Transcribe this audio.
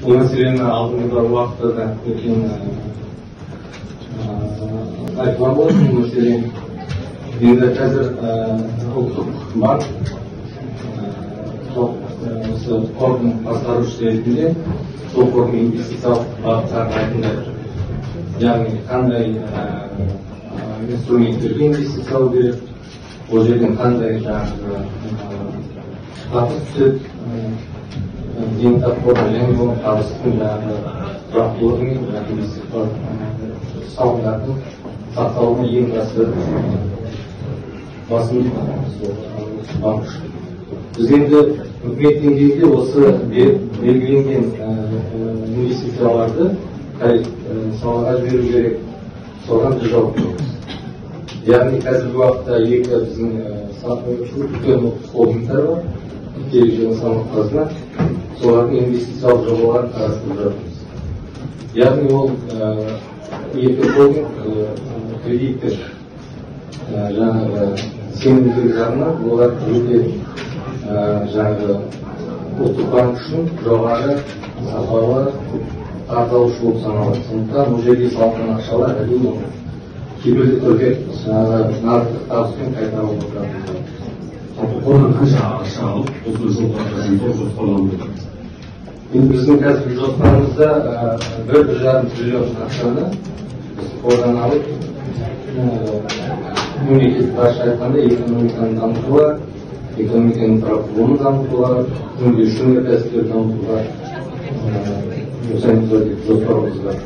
Bu meseleni aldığımızda uақытта да өткен айтылған болатын бұл мәселе. Енді қазір ұлттық банк осы қордың басқарушысы ретінде сол қордың инвестициялық бағыттарын айқындайды. Яғни қандай инструменттерге инвестициялау керек, ол жерден қандай жаңағы табыс түседі, зейнетақы және оның табыстың жаңағы тұрақтылығы мен инвестициялар салымдардың сақталуына ең басты басымдық банк үшін. Біз енді үкімет деңгейінде осы белгіленген инвестицияларды қай салаға жіберу керек, соған біз жауап береміз. Яғни қазіргі уақытта екі біздің үлкен холдингтар бар, Келек және самұрық-қазына, солардың инвестициялық жобаларын қарастырып жатырмыз. Яғни ол екі холдинг кредиттер жаңағы сенімділік жағынан олар өте жаңағы ұлттық банк үшін жоғары сапалы тарталушы болып саналады. Сондықтан бұл жерге салынған ақшалар әрине кепілді түрде нарықтық табыспен қайтарылып отырады. Қордан қанша ақша алып, осы жолға жоспарланып отыр? Енді біздің қазіргі жоспарымызда 1,5 триллион ақшаны біз қордан алып, мемлекет басшысы айтқанда экономиканы дамытуға, экономиканың инфрақұрылымын дамытуға, өңдеуші өнеркәсіптерді дамытуға жұмсаймыз деп жоспарымыз бар.